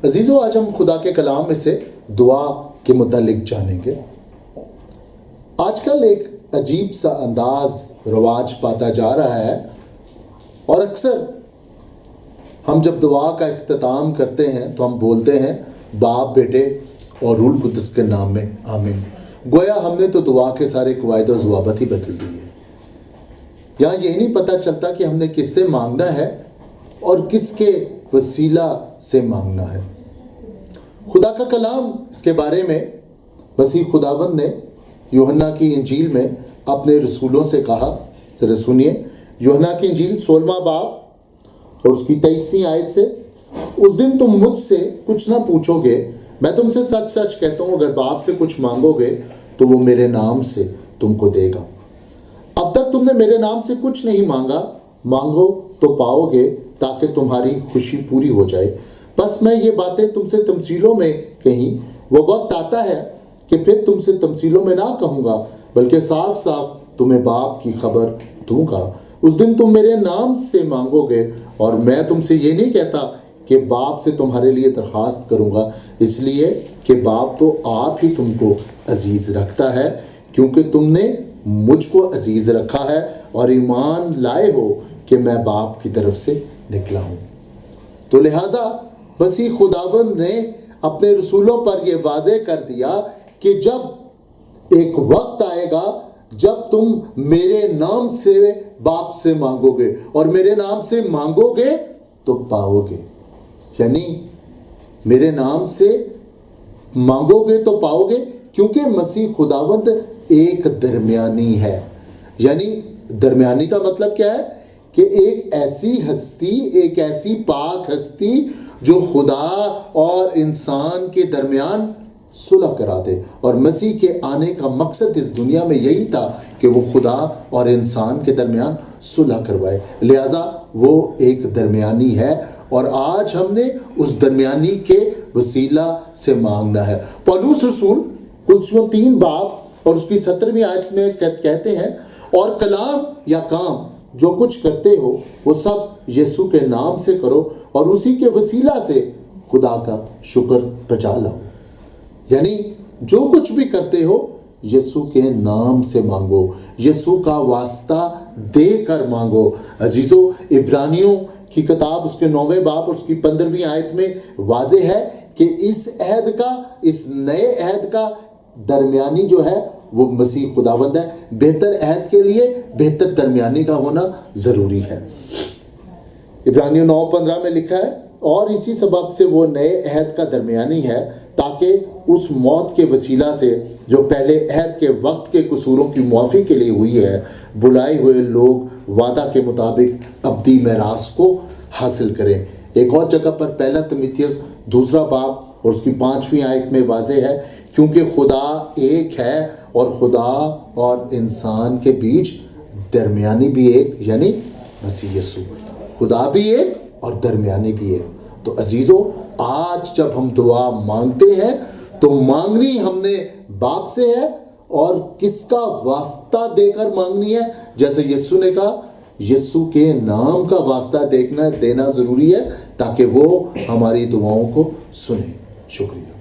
عزیزو، آج ہم خدا کے کلام میں سے دعا کے متعلق جانیں گے۔ آج کل ایک عجیب سا انداز رواج پاتا جا رہا ہے، اور اکثر ہم جب دعا کا اختتام کرتے ہیں تو ہم بولتے ہیں باپ، بیٹے اور روح القدس کے نام میں آمین۔ گویا ہم نے تو دعا کے سارے قواعد و ضوابط ہی بدل دیے۔ یہاں یہ نہیں پتہ چلتا کہ ہم نے کس سے مانگنا ہے اور کس کے وسیلہ سے مانگنا ہے۔ خدا کا کلام اس کے بارے میں مسیح خداوند نے یوحنا کی انجیل میں اپنے رسولوں سے کہا۔ ذرا سنیے، یوحنا کی انجیل 16واں باب اور اس کی 23ویں آیت سے، اس دن تم مجھ سے کچھ نہ پوچھو گے، میں تم سے سچ سچ کہتا ہوں، اگر باپ سے کچھ مانگو گے تو وہ میرے نام سے تم کو دے گا۔ اب تک تم نے میرے نام سے کچھ نہیں مانگا، مانگو تو پاؤ گے تاکہ تمہاری خوشی پوری ہو جائے۔ بس میں یہ باتیں تم سے تمثیلوں میں کہیں، وہ وقت آتا ہے کہ پھر تم سے تمثیلوں میں نہ کہوں گا بلکہ صاف صاف تمہیں باپ کی خبر دوں گا۔ اس دن تم میرے نام سے مانگو گے، اور میں تم سے یہ نہیں کہتا کہ باپ سے تمہارے لیے درخواست کروں گا، اس لیے کہ باپ تو آپ ہی تم کو عزیز رکھتا ہے، کیونکہ تم نے مجھ کو عزیز رکھا ہے اور ایمان لائے ہو کہ میں باپ کی طرف سے نکلا ہوں۔ تو لہٰذا مسیح خداوند نے اپنے رسولوں پر یہ واضح کر دیا کہ جب ایک وقت آئے گا جب تم میرے نام سے باپ سے مانگو گے، اور میرے نام سے مانگو گے تو پاؤ گے، یعنی میرے نام سے مانگو گے تو پاؤ گے، کیونکہ مسیح خداوند ایک درمیانی ہے۔ یعنی درمیانی کا مطلب کیا ہے؟ کہ ایک ایسی ہستی، ایک ایسی پاک ہستی جو خدا اور انسان کے درمیان صلح کرا دے، اور مسیح کے آنے کا مقصد اس دنیا میں یہی تھا کہ وہ خدا اور انسان کے درمیان صلح کروائے، لہٰذا وہ ایک درمیانی ہے، اور آج ہم نے اس درمیانی کے وسیلہ سے مانگنا ہے۔ پولس رسول کلوسیوں 3 باب اور اس کی 17ویں آیت میں کہتے ہیں، اور کلام یا کام جو کچھ کرتے ہو وہ سب یسوع کے نام سے کرو، اور اسی کے وسیلہ سے خدا کا شکر بجا لاؤ۔ یعنی جو کچھ بھی کرتے ہو یسوع کے نام سے مانگو، یسوع کا واسطہ دے کر مانگو۔ عزیزو، عبرانیوں کی کتاب اس کے 9ویں باب اور اس کی 15ویں آیت میں واضح ہے کہ اس عہد کا، اس نئے عہد کا درمیانی جو ہے وہ مسیح خداوند ہے۔ بہتر عہد کے لیے بہتر درمیانی کا ہونا ضروری ہے۔ عبرانیوں 9:15 میں لکھا ہے، اور اسی سبب سے وہ نئے عہد کا درمیانی ہے، تاکہ اس موت کے وسیلہ سے جو پہلے عہد کے وقت کے قصوروں کی معافی کے لیے ہوئی ہے، بلائے ہوئے لوگ وعدہ کے مطابق ابدی میراث کو حاصل کریں۔ ایک اور جگہ پر پہلا تیموتھیوس 2 باب اور اس کی 5ویں آیت میں واضح ہے، کیونکہ خدا ایک ہے اور خدا اور انسان کے بیچ درمیانی بھی ایک، یعنی مسیح یسوع۔ خدا بھی ایک اور درمیانی بھی ایک۔ تو عزیزو، آج جب ہم دعا مانگتے ہیں تو مانگنی ہم نے باپ سے ہے، اور کس کا واسطہ دے کر مانگنی ہے؟ جیسے یسوع نے کہا، یسوع کے نام کا واسطہ دینا ضروری ہے تاکہ وہ ہماری دعاؤں کو سنے۔ شکریہ۔